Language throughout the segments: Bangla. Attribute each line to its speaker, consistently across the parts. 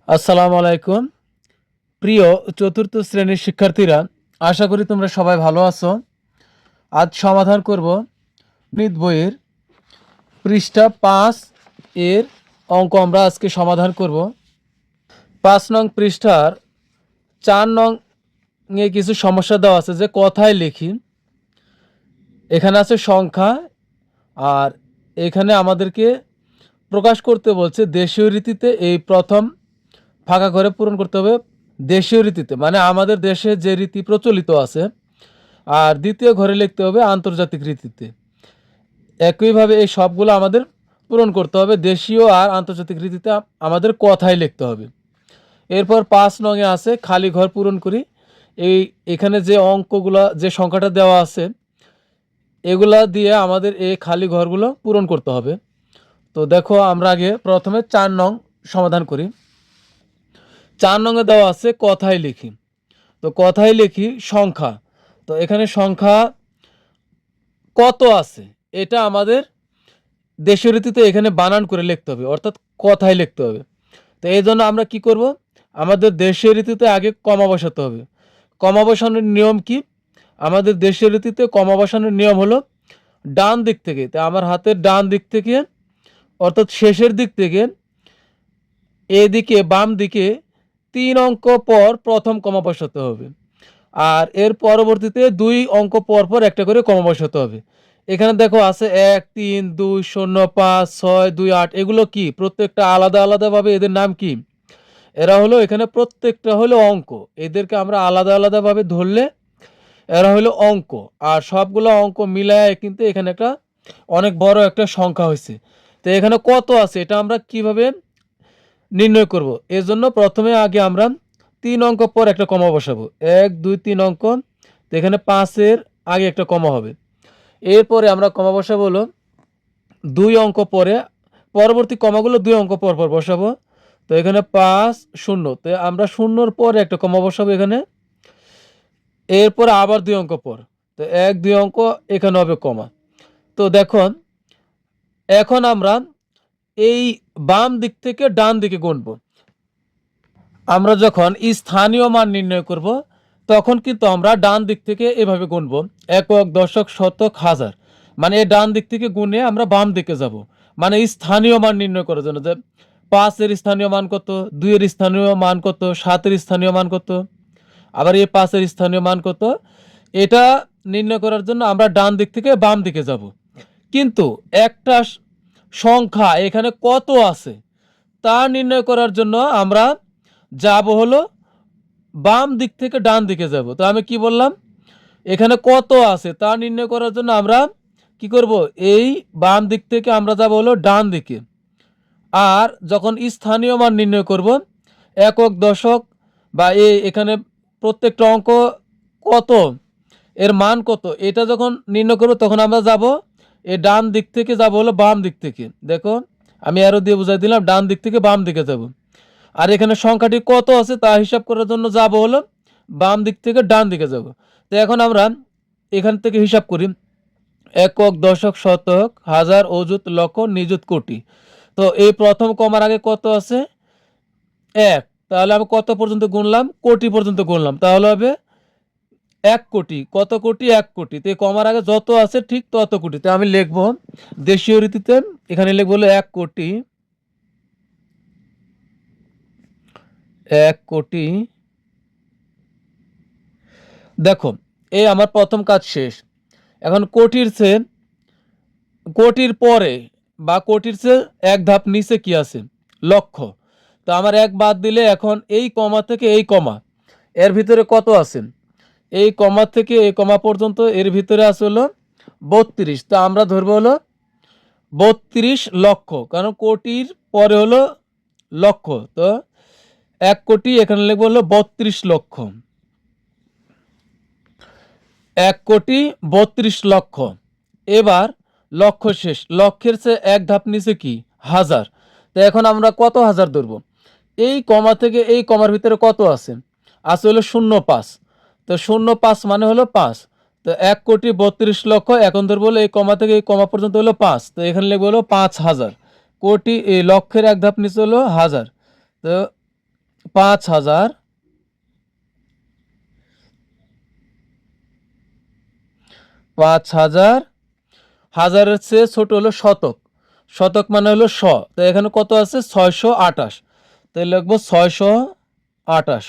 Speaker 1: আসসালামু আলাইকুম। প্রিয় চতুর্থ শ্রেণীর শিক্ষার্থীরা, আশা করি তোমরা সবাই ভালো আছো। আজ সমাধান করব গণিত বইয়ের পৃষ্ঠা 5 এর অঙ্ক। আমরা আজকে সমাধান করব 5 নং পৃষ্ঠার 4 নং এ কিছু সমস্যা দেওয়া আছে যে কথায় লিখি। এখানে আছে সংখ্যা, আর এখানে আমাদেরকে প্রকাশ করতে বলছে দেশীয় রীতিতে। এই প্রথম ফাঁকা ঘরে পূরণ করতে হবে দেশীয় রীতিতে, মানে আমাদের দেশে যে রীতি প্রচলিত আছে। আর দ্বিতীয় ঘরে লিখতে হবে আন্তর্জাতিক রীতিতে। একইভাবে এই সবগুলো আমাদের পূরণ করতে হবে দেশীয় আর আন্তর্জাতিক রীতিতে। আমাদের কথাই লিখতে হবে। এরপর 5 নঙে আছে খালি ঘর পূরণ করি। এখানে যে অঙ্কগুলো, যে সংখ্যাটা দেওয়া আছে, এগুলা দিয়ে আমাদের এই খালি ঘরগুলো পূরণ করতে হবে। তো দেখো, আমরা আগে প্রথমে 4 নং সমাধান করি। 4 নঙে দেওয়া আছে কথাই লিখি। তো কথাই লিখি সংখ্যা। তো এখানে সংখ্যা কত আছে এটা আমাদের দেশীয় রীতিতে এখানে বানান করে লিখতে হবে, অর্থাৎ কথাই লিখতে হবে। তো এই জন্য আমরা কি করব, আমাদের দেশীয় রীতিতে আগে কমা বসাতে হবে। কমা বসানোর নিয়ম কি? আমাদের দেশীয় রীতিতে কমা বসানোর নিয়ম হলো ডান দিক থেকে। তো আমার হাতের ডান দিক থেকে, অর্থাৎ শেষের দিক থেকে এদিকে বাম দিকে 3 অঙ্ক পর প্রথম কমা বসাতে হবে। আর এর পরবর্তীতে 2 অঙ্ক পর পর একটা করে কমা বসাতে হবে। এখানে দেখো আছে 1 3 2 0 5 6 2 8। এগুলো কি? প্রত্যেকটা আলাদা আলাদাভাবে এদের নাম কি? এরা হলো, এখানে প্রত্যেকটা হলো অঙ্ক। এদেরকে আমরা আলাদা আলাদাভাবে ধরলে এরা হলো অঙ্ক। আর সবগুলো অঙ্ক মিলায় কিন্তু এখানে একটা অনেক বড় একটা সংখ্যা হয়েছে। তো এখানে কত আছে এটা আমরা কিভাবে নির্ণয় করব? এর জন্য প্রথমে আগে আমরা 3 অঙ্ক পর একটা কমা বসাবো। 1 2 3 অঙ্ক। তো এখানে 5 এর আগে একটা কমা হবে। এরপরে আমরা কমা বসাবো হলো 2 অঙ্ক পরে, পরবর্তী কমাগুলো 2 অঙ্ক পর পর বসাবো। তো এখানে 5 0। তো আমরা শূন্যর পরে একটা কমা বসাবো এখানে। এরপরে আবার 2 অঙ্ক পর। তো 1 2 অঙ্ক, এখানে হবে কমা। তো দেখুন, এখন আমরা এই বাম দিক থেকে ডান দিকে গুনবো। আমরা যখন স্থানীয় মান নির্ণয় করব, তখন কিন্তু আমরা ডান দিক থেকে এভাবে গুনবো, একক দশক শতক হাজার। মানে এই ডান দিক থেকে গুনে আমরা বাম দিকে যাব, মানে স্থানীয় মান নির্ণয় করার জন্য। যে 5 এর স্থানীয় মান কত, 2 এর স্থানীয় মান কত, 7 এর স্থানীয় মান কত, আবার এই 5 এর স্থানীয় মান কত, এটা নির্ণয় করার জন্য আমরা ডান দিক থেকে বাম দিকে যাব। কিন্তু একটা সংখ্যা এখানে কত আছে তা নির্ণয় করার জন্য আমরা যাব হলো বাম দিক থেকে ডান দিকে যাব। তো আমি কি বললাম, এখানে কত আছে তা নির্ণয় করার জন্য আমরা কি করব, এই বাম দিক থেকে আমরা যাব হলো ডান দিকে। আর যখন স্থানীয় মান নির্ণয় করব, একক দশক বা এখানে প্রত্যেকটা অঙ্ক কত, এর মান কত, এটা যখন নির্ণয় করব, তখন আমরা যাব এই ডান দিক থেকে যাব হলো বাম দিক থেকে। দেখো, আমি অ্যারো দিয়ে বুঝাই দিলাম, ডান দিক থেকে বাম দিকে যাব। আর এখানে সংখ্যাটি কত আছে তা হিসাব করার জন্য যাব হলো বাম দিক থেকে ডান দিকে যাব। তো এখন আমরা এখান থেকে হিসাব করি, একক দশক শতক হাজার অযুত লক্ষ নিযুত কোটি। তো এই প্রথম কমার আগে কত আছে? 1। তাহলে আমি কত পর্যন্ত গুনলাম? কোটি পর্যন্ত গুনলাম। তাহলে হবে 1 কোটি। কত কোটি? 1 কোটি। তো এই কমার আগে যত আছে ঠিক তত কোটি। তো আমি লিখব দেশীয় রীতিতে, এখানে লিখব হলো 1 কোটি। 1 কোটি। দেখো, এই আমার প্রথম কাজ শেষ। এখন কোটির পরে বা কোটির চেয়ে এক ধাপ নিচে কি আছে? লক্ষ। তো আমার 1 বাদ দিলে এখন এই কমা থেকে এই কমা, এর ভিতরে কত আছে? এই কমা থেকে এই কমা পর্যন্ত এর ভিতরে আছে হলো 32। তো আমরা ধরবো হলো 32 লক্ষ, কারণ কোটির পরে হলো লক্ষ। তো 1 কোটি, এখানে লিখবো হলো 32 লক্ষ। 1 কোটি 32 লক্ষ। এবার লক্ষ শেষ, লক্ষের চেয়ে এক ধাপ নিচে কি? হাজার। তো এখন আমরা কত হাজার ধরবো? এই কমা থেকে এই কমার ভিতরে কত আছে? আছে হলো 0.5। তো 0.5 মানে হলো 5। তো 1 কোটি 32 লক্ষ, এখন ধরবো হলো এই কমা থেকে এই কমা পর্যন্ত হলো 5। তো এখানে লিখবো হলো 5000। কোটি এই লক্ষের এক ধাপ নিচে হলো হাজার। তো 5,000, 5,000, হাজারের চেয়ে ছোট হলো শতক, শতক মানে হলো শ, তো এখানে কত আছে 628, তাই লিখবো 628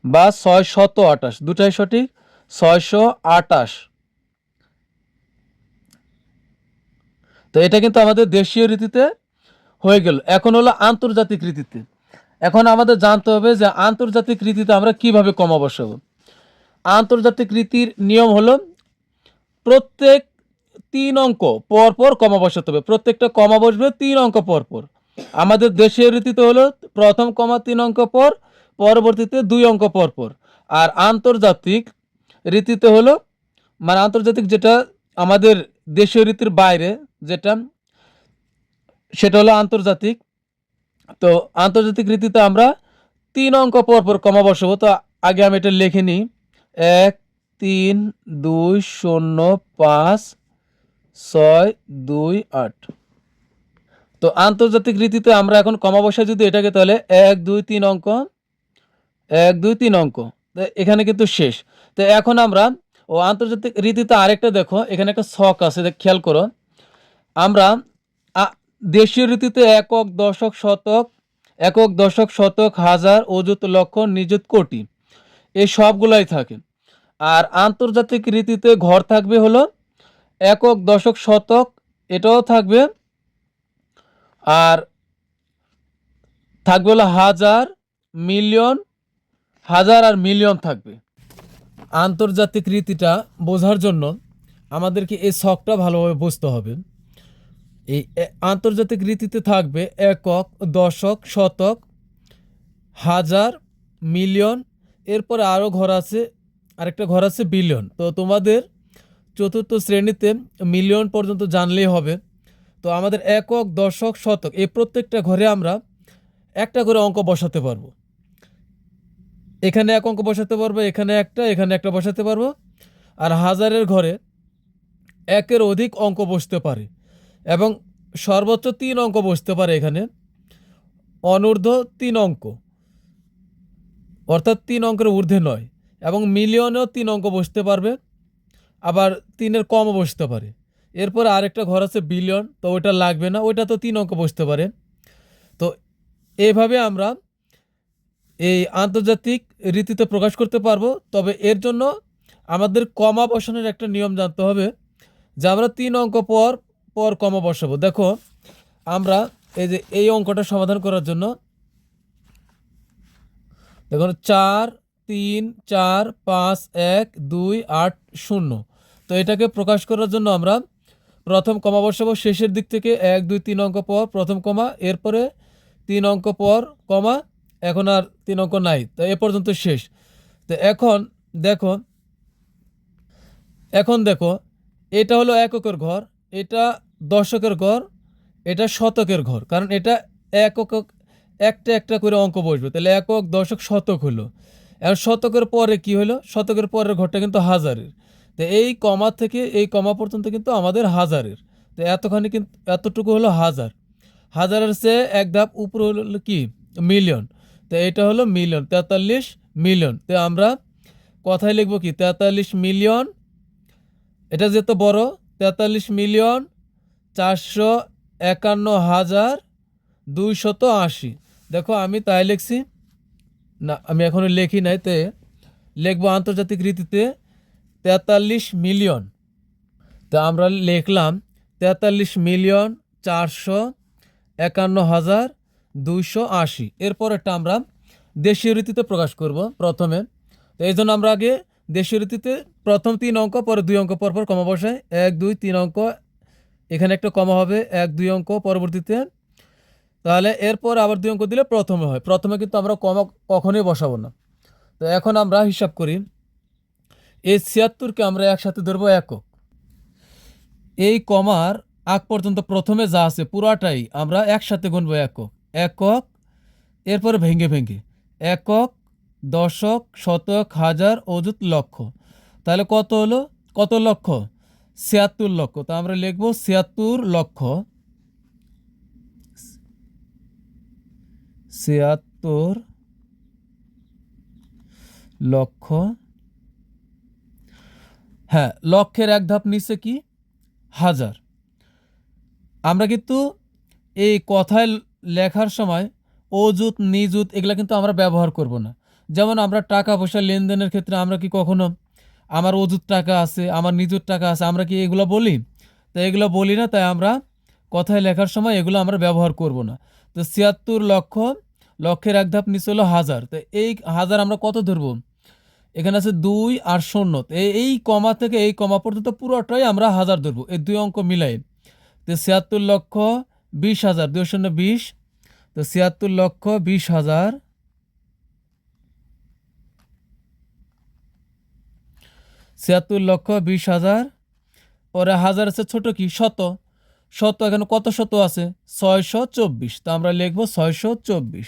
Speaker 1: বা 628, দুটাই সঠিক, 628। তো এটা কিন্তু আমাদের দেশীয় রীতিতে হয়ে গেল। এখন হলো আন্তর্জাতিক রীতিতে। এখন আমাদের জানতে হবে যে আন্তর্জাতিক রীতিতে আমরা কিভাবে কমা বসাবো। আন্তর্জাতিক রীতির নিয়ম হলো প্রত্যেক 3 অঙ্ক পর পর কমা বসাতে হবে, প্রত্যেকটা কমা বসবে 3 অঙ্ক পর পর। আমাদের দেশীয় রীতিতে হলো প্রথম কমা 3 অঙ্ক পর, পরবর্তীতে 2 অঙ্ক পর পর। আর আন্তর্জাতিক রীতিতে হলো, মানে আন্তর্জাতিক যেটা আমাদের দেশীয় রীতির বাইরে যেটা, সেটা হলো আন্তর্জাতিক। তো আন্তর্জাতিক রীতিতে আমরা 3 অঙ্ক পর পর কমা বসাবো। তো আগে আমি এটা লিখে নিই, 1 3 2 0 5 6 2 8। তো আন্তর্জাতিক রীতিতে আমরা এখন কমা বসাই যদি এটাকে, তাহলে 1 2 3 অঙ্ক, 1 2 3 অঙ্ক, তো এখানে কিন্তু শেষ। তো এখন আমরা আন্তর্জাতিক রীতিতে আরেকটা দেখো, এখানে একটা ছক আছে, খেয়াল করো। আমরা দেশীয় রীতিতে একক, দশক, শতক, একক, দশক, শতক, হাজার, অযুত, লক্ষ, নিযুত, কোটি, এই সবগুলাই থাকে। আর আন্তর্জাতিক রীতিতে ঘর থাকবে হলো একক, দশক, শতক, এটাও থাকবে, আর থাকবে হলো হাজার, মিলিয়ন, হাজার আর মিলিয়ন থাকবে। আন্তর্জাতিক রীতিটা বোঝার জন্য আমাদেরকে এই ছকটা ভালোভাবে বুঝতে হবে। এই আন্তর্জাতিক রীতিতে থাকবে একক, দশক, শতক, হাজার, মিলিয়ন, এরপরে আরও ঘর আছে, আরেকটা ঘর আছে বিলিয়ন। তো তোমাদের চতুর্থ শ্রেণীতে মিলিয়ন পর্যন্ত জানলেই হবে। তো আমাদের একক, দশক, শতক, এই প্রত্যেকটা ঘরে আমরা একটা করে অঙ্ক বসাতে পারবো। এখানে এক অঙ্ক বসাতে পারবো, এখানে একটা বসাতে পারবো। আর হাজারের ঘরে একের অধিক অঙ্ক বসতে পারে এবং সর্বোচ্চ 3 অঙ্ক বসতে পারে এখানে, অনূর্ধ্ব 3 অঙ্ক, অর্থাৎ 3 অঙ্কের ঊর্ধ্বে নয়। এবং মিলিয়নেও 3 অঙ্ক বসতে পারবে, আবার 3-এর কমও বসতে পারে। এরপরে আরেকটা ঘর আছে বিলিয়ন, তো ওইটা লাগবে না, ওইটা তো 3 অঙ্ক বসতে পারে। তো এইভাবে আমরা এই আন্তর্জাতিক রীতিতে প্রকাশ করতে পারবো। তবে এর জন্য আমাদের কমা বসানোর একটা নিয়ম জানতে হবে, যে আমরা 3 অঙ্ক পর পর কমা বসাবো। দেখো আমরা এই যে এই অঙ্কটা সমাধান করার জন্য দেখুন 4 3 4 5 1 2 8 0। তো এটাকে প্রকাশ করার জন্য আমরা প্রথম কমা বসাবো শেষের দিক থেকে, 1 2 3 অঙ্ক পর প্রথম কমা, এরপরে 3 অঙ্ক পর কমা, এখন আর 3 অঙ্ক নাই, তো এ পর্যন্ত শেষ। তো এখন দেখো এটা হলো এককের ঘর, এটা দশকের ঘর, এটা শতকের ঘর, কারণ এটা একক একটা করে অঙ্ক বসবে, তাহলে একক, দশক, শতক হলো। এখন শতকের পরে কি হলো, শতকের পরের ঘরটা কিন্তু হাজারের। তো এই কমা থেকে এই কমা পর্যন্ত কিন্তু আমাদের হাজারের। তো এতখানি কিন্তু এতটুকু হলো হাজার, হাজারের চেয়ে এক ধাপ উপরে হলো কি মিলিয়ন। তো এটা হলো মিলিয়ন, 43 মিলিয়ন। তো আমরা কথায় লিখবো কি 43 মিলিয়ন, এটা যেহেতু বড়, 43 মিলিয়ন 451,280। দেখো আমি তাই লিখছি না, আমি এখনো লিখি নাই, তে লিখবো আন্তর্জাতিক রীতিতে 43 মিলিয়ন। তা আমরা লিখলাম 43 মিলিয়ন 451,280। এরপরেরটা আমরা দেশীয় রীতিতে প্রকাশ করব প্রথমে। তো এই জন্য আমরা আগে দেশীয় রীতিতে প্রথম 3 অঙ্ক, পরে 2 অঙ্ক পর পর কমা বসাই, 1 2 3 অঙ্ক, এখানে একটা কমা হবে 1 2 অঙ্ক পরবর্তীতে, তাহলে এরপর আবার 2 অঙ্ক দিলে প্রথমে হয়। প্রথমে কিন্তু আমরা কমা কখনোই বসাবো না। তো এখন আমরা হিসাব করি, এই 76কে আমরা একসাথে ধরবো একক। এই কমার আগ পর্যন্ত প্রথমে যা আছে পুরাটাই আমরা একসাথে গুনবো একক একক, এরপরে ভেঙে একক, দশক, শতক, হাজার, অযুত, লক্ষ। তাহলে কত হলো, কত লক্ষ, 76 লক্ষ। তো আমরা লিখবো 76 লক্ষ, লক্ষ, হ্যাঁ লক্ষের এক ধাপ নিচে কি হাজার। আমরা কিন্তু এই কথায় লেখার সময় অযুত নিযুত এগুলা কিন্তু আমরা ব্যবহার করব না। যেমন আমরা টাকা পয়সা লেনদেনের ক্ষেত্রে আমরা কি কখনো আমার অযুত টাকা আছে, আমার নিযুত টাকা আছে, আমরা কি এগুলো বলি? তো এগুলো বলি না, তাই আমরা কথায় লেখার সময় এগুলো আমরা ব্যবহার করব না। তো ৭৬ লক্ষ, লক্ষের এক ধাপ নিচে হলো হাজার। তো এই হাজার আমরা কত ধরবো? এখানে আছে ২ আর ০ এই কমা থেকে এই কমা পর্যন্ত পুরোটাই আমরা হাজার ধরবো, এই দুই অঙ্ক মিলাই। তো ৭৬ লক্ষ ২০,০০০, ২ শূন্য ২০। তো ৭৬ লক্ষ ২০,০০০, ৭৬ লক্ষ ২০,০০০। পরে হাজার আছে ছোট কি শত, শত এখানে কত শত আছে? ৬২৪। তো আমরা লিখবো ৬২৪।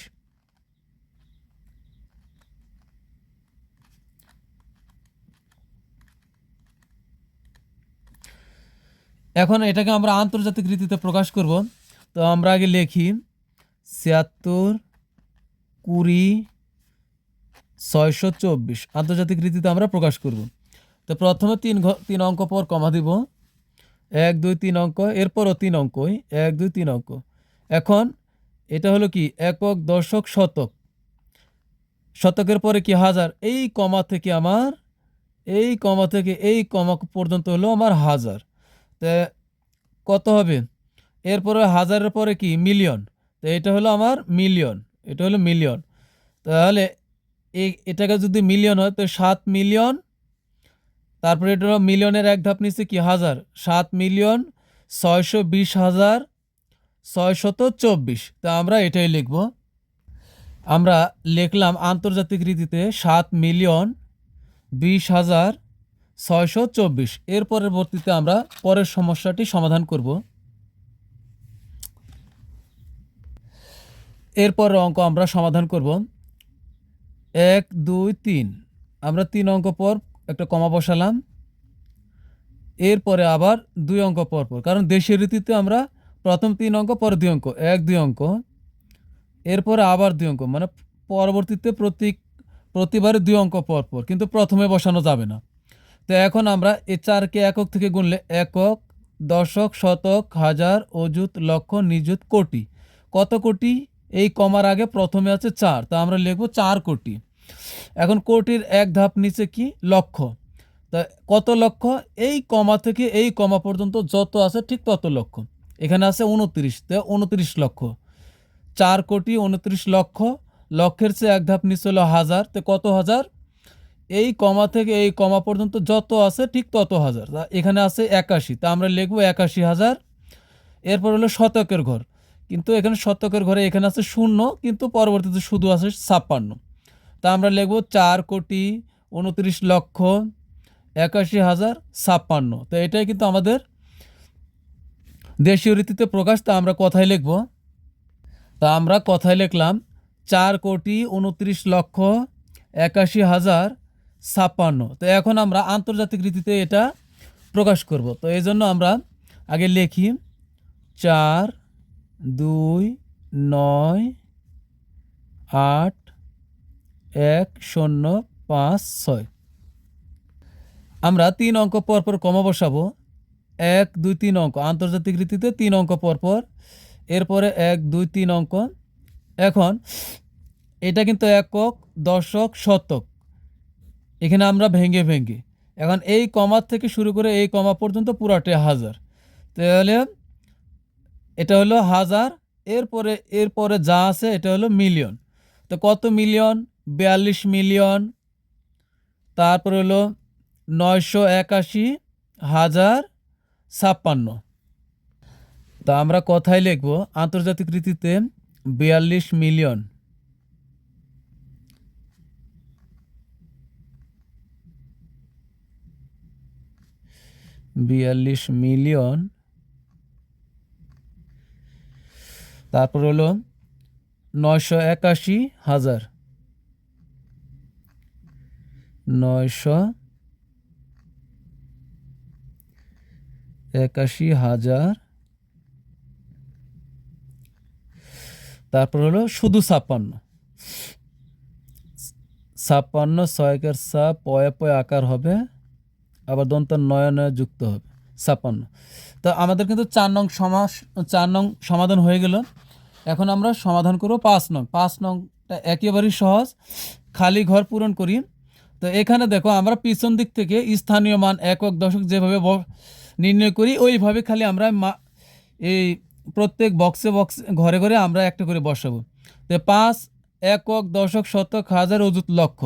Speaker 1: এখন এটাকে আমরা আন্তর্জাতিক রীতিতে প্রকাশ করব। তো আমরা আগে লিখি ৭৬ ২০ ৬২৪ আন্তর্জাতিক রীতিতে আমরা প্রকাশ করব। তো প্রথমে তিন অঙ্ক পর কমা দিব, ১ ২ ৩ অঙ্ক, এরপরও ৩ অঙ্কই ১ ২ ৩ অঙ্ক। এখন এটা হলো কি একক, দশক, শতক, শতকের পরে কি হাজার, এই কমা থেকে আমার এই কমা থেকে এই কমা পর্যন্ত হলো আমার হাজার। তো কত হবে? এরপরে হাজারের পরে কি মিলিয়ন, তো এটা হলো আমার মিলিয়ন, এটা হলো মিলিয়ন। তাহলে এটাকে যদি মিলিয়ন হয় তো ৭ মিলিয়ন, তারপরে এটা হলো মিলিয়নের এক ধাপ নিচে কি হাজার, ৭,২০,৬২০,৬২৪। তা আমরা এটাই লিখব। আমরা লিখলাম আন্তর্জাতিক রীতিতে ৭,২০,৬২০,৬২৪। এর পরবর্তীতে আমরা পরের সমস্যাটি সমাধান করব। এরপরের অঙ্ক আমরা সমাধান করব ১ ২ ৩। আমরা ৩ অঙ্ক পর একটা কমা বসালাম, এরপরে আবার ২ অঙ্ক পর পর, কারণ দেশীয় রীতিতে আমরা প্রথম ৩ অঙ্ক পরে ২ অঙ্ক, ১ ২ অঙ্ক, এরপরে আবার ২ অঙ্ক, মানে পরবর্তীতে প্রতিবারে ২ অঙ্ক পর পর, কিন্তু প্রথমে বসানো যাবে না। তো এখন আমরা এই ৪কে একক থেকে গুনলে একক, দশক, শতক, হাজার, অযুত, লক্ষ, নিযুত, কোটি। কত কোটি? এই কমার আগে প্রথমে আছে ৪, তা আমরা লিখব ৪ কোটি। এখন কোটির এক ধাপ নিচে কি লক্ষ, তা কত লক্ষ? এই কমা থেকে এই কমা পর্যন্ত যত আছে ঠিক তত লক্ষ। এখানে আছে ২৯, তো ২৯ লক্ষ। ৪ কোটি ২৯ লক্ষ, লক্ষের চেয়ে এক ধাপ নিচে হলো হাজার, তো কত হাজার? এই কমা থেকে এই কমা পর্যন্ত যত আছে ঠিক তত হাজার। এখানে আছে ৮১, তা আমরা লিখবো ৮১,০০০। এরপর হলো শতকের ঘর, কিন্তু এখানে শতকের ঘরে এখানে আছে ০, কিন্তু পরবর্তীতে শুধু আছে ৫৬। তা আমরা লিখবো ৪ কোটি ২৯ লক্ষ ৮১,০৫৬। তো এটাই কিন্তু আমাদের দেশীয় রীতিতে প্রকাশ। তা আমরা কথায় লিখব। তা আমরা কথায় লিখলাম ৪ কোটি ২৯ লক্ষ ৮১,০৫৬। তো এখন আমরা আন্তর্জাতিক রীতিতে এটা প্রকাশ করব। তো এই জন্য আমরা আগে লিখি ৪ ২ ৯ ৮ ১ ০ ৫ ৬। আমরা ৩ অঙ্ক পর পর কমা বসাবো, ১ ২ ৩ অঙ্ক আন্তর্জাতিক রীতিতে ৩ অঙ্ক পর পর, এরপরে ১ ২ ৩ অঙ্ক। এখন এটা কিন্তু একক, দশক, শতক, এখানে আমরা ভেঙে ভেঙে এখন এই কমার থেকে শুরু করে এই কমা পর্যন্ত পুরাটাই হাজার। তাহলে এটা হলো হাজার, এরপরে যা আছে এটা হলো মিলিয়ন। তো কত মিলিয়ন? ৪২ মিলিয়ন। তারপরে হলো ৯৮১,০৫৬। তা আমরা কথায় লিখব আন্তর্জাতিক রীতিতে ৪২ মিলিয়ন। ৪২ মিলিয়ন। তারপর হলো ৯৮১,০০০। ৯৮১,০০০। তারপর হলো শুধু ৫৬। 56 6 সা পয়ে পয়ে আকার হবে, আবার দন্ত নয় নয় যুক্ত হবে 56। তো আমাদের কিন্তু 4 নং সমাধান হয়ে গেল। এখন আমরা সমাধান করব 5 নং। 5 নংটা একেবারেই সহজ, খালি ঘর পূরণ করি। তো এখানে দেখো আমরা পিছন দিক থেকে স্থানীয় মান একক দশক যেভাবে নির্ণয় করি ওইভাবে খালি আমরা এই প্রত্যেক বক্সে ঘরে ঘরে আমরা একটা করে বসাবো। তো 5 একক দশক শতক হাজার অযুত লক্ষ,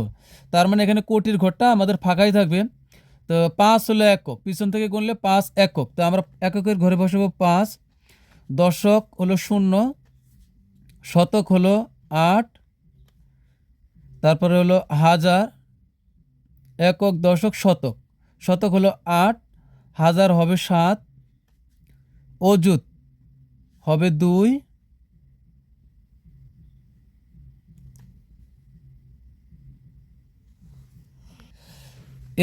Speaker 1: তার মানে এখানে কোটির ঘরটা আমাদের ফাঁকাই থাকবে। তো 5 হলো একক, পিছন থেকে গুনলে 5 একক, তো আমরা এককের ঘরে বসাবো 5, দশক হলো 0, শতক হলো 8, তারপরে হলো হাজার, একক দশক শতক, শতক হলো 8, হাজার হবে 7, অযুত হবে 2,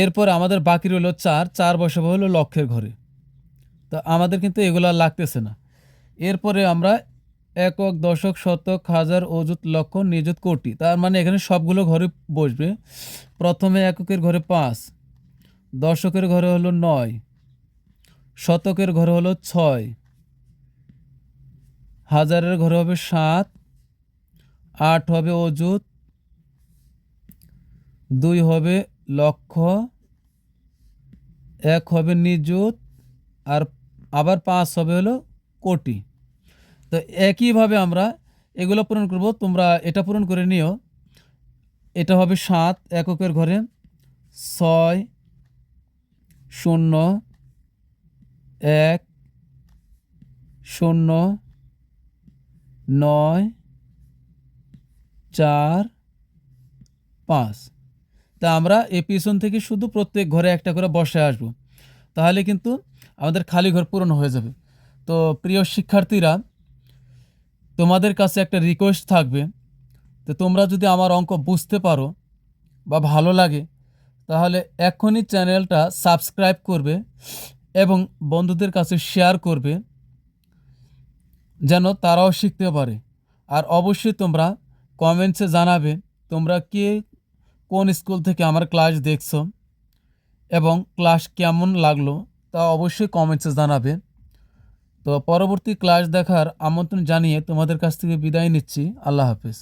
Speaker 1: এরপর আমাদের বাকি রইল 4 বসাবো হলো লক্ষের ঘরে। তো আমাদের কিন্তু এগুলো লাগতেছে না। এরপরে আমরা একক দশক শতক হাজার অযুত লক্ষ নিযুত কোটি, তার মানে এখানে সবগুলো ঘরে বসবে। প্রথমে এককের ঘরে 5, দশকের ঘরে হলো 9, শতকের ঘরে হলো 6, হাজারের ঘরে হবে 7, 8 হবে অযুত, 2 হবে লক্ষ, 1 হবে নিযুত, আর আবার 5 হবে হলো কোটি। তো একইভাবে আমরা এগুলো পূরণ করব, তোমরা এটা পূরণ করে নিও। এটা হবে 7 এককের ঘরে, 6 0 1 0 9 4 5। তা আমরা এই পিছন থেকে শুধু প্রত্যেক ঘরে একটা করে বসে আসব, তাহলে কিন্তু আমাদের খালি ঘর পূরণ হয়ে যাবে। তো প্রিয় শিক্ষার্থীরা, তোমাদের কাছে একটা রিকোয়েস্ট থাকবে, তো তোমরা যদি আমার অঙ্ক বুঝতে পারো বা ভালো লাগে তাহলে এখনই চ্যানেলটা সাবস্ক্রাইব করবে এবং বন্ধুদের কাছে শেয়ার করবে যেন তারাও শিখতে পারে। আর অবশ্যই তোমরা কমেন্টসে জানাবে তোমরা কে কোন স্কুল থেকে আমার ক্লাস দেখছো এবং ক্লাস কেমন লাগলো, তা অবশ্যই কমেন্টসে জানাবে। তো পরবর্তী ক্লাস দেখার আমন্ত্রণ জানিয়ে তোমাদের কাছ থেকে বিদায় নিচ্ছি। আল্লাহ হাফেজ।